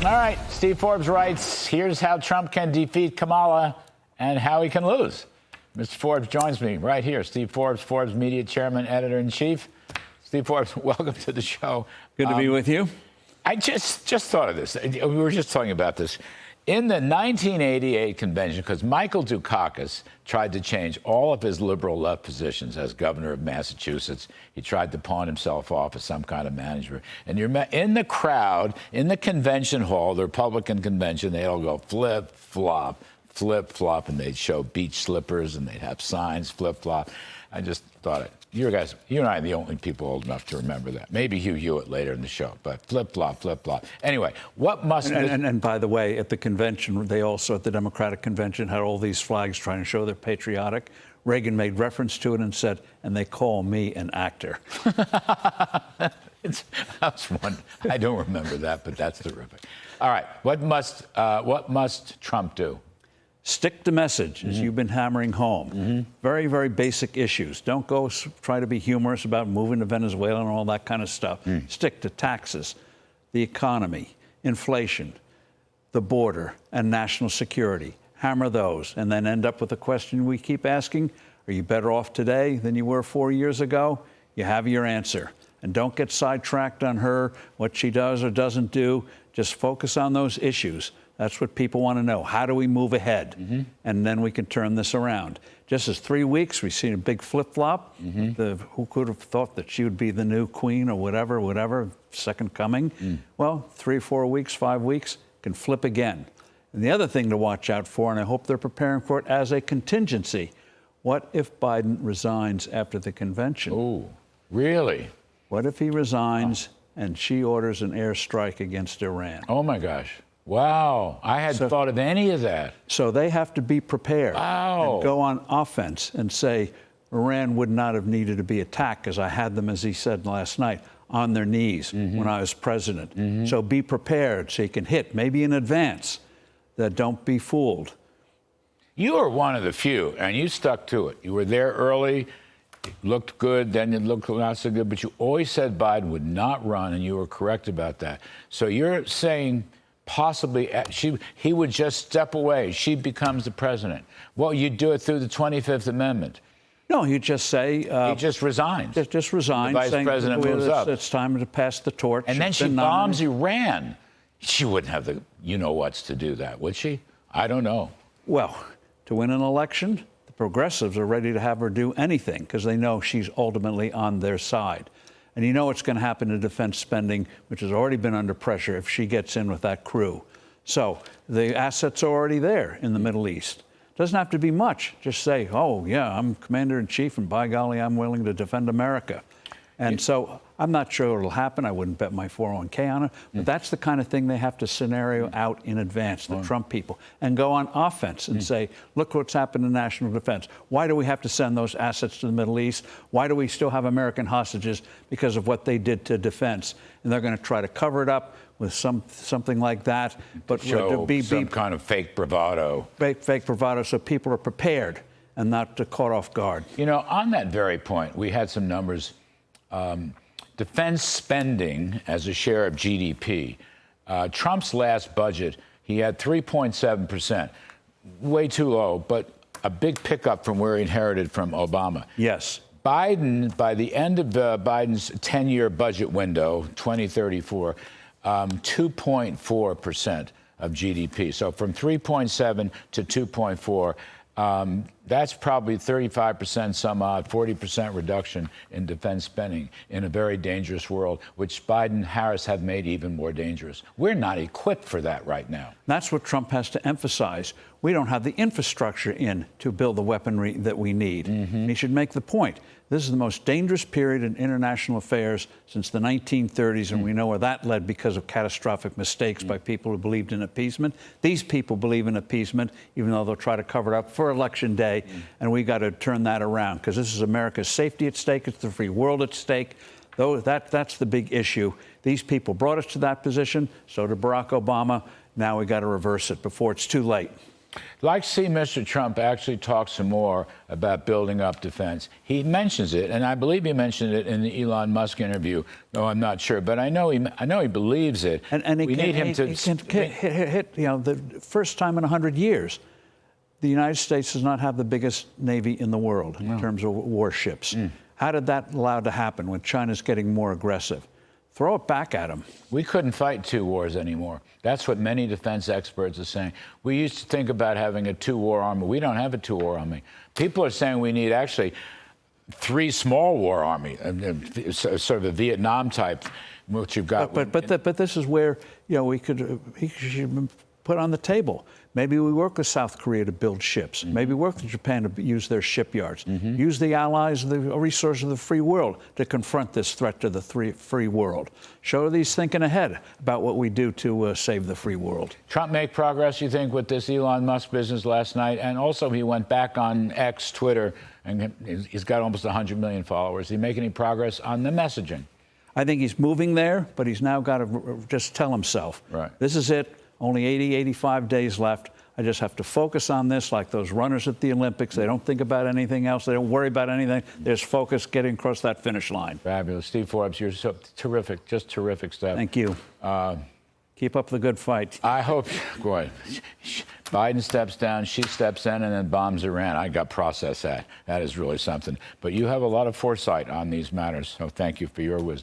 All right, Steve Forbes writes, here's how Trump can defeat Kamala and how he can lose. Mr. Forbes joins me right here. Steve Forbes, Forbes Media Chairman, Editor-in-Chief. Steve Forbes, welcome to the show. Good to be with you. I just thought of this. We were just talking about this. In the 1988 convention, because Michael Dukakis tried to change all of his liberal left positions as governor of Massachusetts. He tried to pawn himself off as some kind of manager. And you're in the crowd, in the convention hall, the Republican convention, they'd all go flip-flop, flip-flop, and they'd show beach slippers and they'd have signs, flip-flop. I just thought you and I are the only people old enough to remember that. Maybe Hugh Hewitt later in the show, but flip-flop, flip-flop. Anyway, what must... And by the way, at the convention, they also, at the Democratic convention, had all these flags trying to show they're patriotic. Reagan made reference to it and said, and they call me an actor. That's one. I don't remember that, but that's terrific. All right, what must Trump do? Stick to message, as you've been hammering home. Very, very basic issues. Don't go try to be humorous about moving to Venezuela and all that kind of stuff. Stick to taxes, the economy, inflation, the border, and national security. Hammer those, and then end up with the question we keep asking, are you better off today than you were 4 years ago? You have your answer. And don't get sidetracked on her, what she does or doesn't do. Just focus on those issues. That's what people want to know. How do we move ahead? And then we can turn this around. Just as 3 weeks, we've seen a big flip-flop. Who could have thought that she would be the new queen or whatever, second coming? Well, 3 or 4 weeks, 5 weeks, can flip again. And the other thing to watch out for, and I hope they're preparing for it as a contingency, what if Biden resigns after the convention? Oh, really? What if he resigns and she orders an airstrike against Iran? Oh, my gosh. Wow. I hadn't thought of any of that. So they have to be prepared and go on offense and say, Iran would not have needed to be attacked, because I had them, as he said last night, on their knees when I was president. So be prepared so you can hit, maybe in advance, that don't be fooled. You were one of the few, and you stuck to it. You were there early, it looked good, then it looked not so good, but you always said Biden would not run, and you were correct about that. So you're saying possibly he would just step away. She becomes the president. Well, you'd do it through the 25th Amendment. No, you just say... he just resigns. Just resign. The vice president moves up. It's time to pass the torch. And then she bombs Iran. She wouldn't have the you-know-whats to do that, would she? I don't know. Well, to win an election, the progressives are ready to have her do anything, because they know she's ultimately on their side. And you know what's going to happen to defense spending, which has already been under pressure if she gets in with that crew. So the assets are already there in the Middle East. Doesn't have to be much. Just say, oh, yeah, I'm commander-in-chief, and by golly, I'm willing to defend America. And so I'm not sure it'll happen. I wouldn't bet my 401k on it. But that's the kind of thing they have to scenario out in advance, the Trump people, and go on offense and say, look what's happened to national defense. Why do we have to send those assets to the Middle East? Why do we still have American hostages? Because of what they did to defense. And they're going to try to cover it up with something like that. But show some kind of fake bravado. Fake bravado, so people are prepared and not caught off guard. You know, on that very point, we had some numbers. Defense spending as a share of GDP. Trump's last budget, he had 3.7%. Way too low, but a big pickup from where he inherited from Obama. Yes. Biden, by the end of Biden's 10-year budget window, 2034, 2.4% of GDP. So from 3.7 to 2.4. That's probably 35%, some odd, 40% reduction in defense spending in a very dangerous world, which Biden and Harris have made even more dangerous. We're not equipped for that right now. That's what Trump has to emphasize. We don't have the infrastructure to build the weaponry that we need. And he should make the point. This is the most dangerous period in international affairs since the 1930s, and we know where that led because of catastrophic mistakes by people who believed in appeasement. These people believe in appeasement, even though they'll try to cover it up for Election Day, and we got to turn that around, because this is America's safety at stake. It's the free world at stake. That's the big issue. These people brought us to that position, so did Barack Obama. Now we got to reverse it before it's too late. Like to see Mr. Trump actually talk some more about building up defense. He mentions it, and I believe he mentioned it in the Elon Musk interview. No, I'm not sure, but I know he believes it. And we need him to hit, you know, the first time in 100 years, the United States does not have the biggest navy in the world in terms of warships. How did that allow to happen when China's getting more aggressive? Throw it back at them. We couldn't fight two wars anymore. That's what many defense experts are saying. We used to think about having a two-war army. We don't have a two-war army. People are saying we need actually 3 small war army, sort of a Vietnam type, which you've got. But this is where, you know, he should put on the table. Maybe we work with South Korea to build ships. Maybe work with Japan to use their shipyards. Use the allies, the resources of the free world to confront this threat to the free world. Show these thinking ahead about what we do to save the free world. Trump make progress, you think, with this Elon Musk business last night? And also he went back on X, Twitter, and he's got almost 100 million followers. Is he make any progress on the messaging? I think he's moving there, but he's now got to just tell himself, this is it. Only 80, 85 days left. I just have to focus on this like those runners at the Olympics. They don't think about anything else. They don't worry about anything. They're just focused getting across that finish line. Fabulous. Steve Forbes, you're so terrific, just terrific stuff. Thank you. Keep up the good fight. I hope, boy, Biden steps down, she steps in, and then bombs Iran. I got to process that. That is really something. But you have a lot of foresight on these matters, so thank you for your wisdom.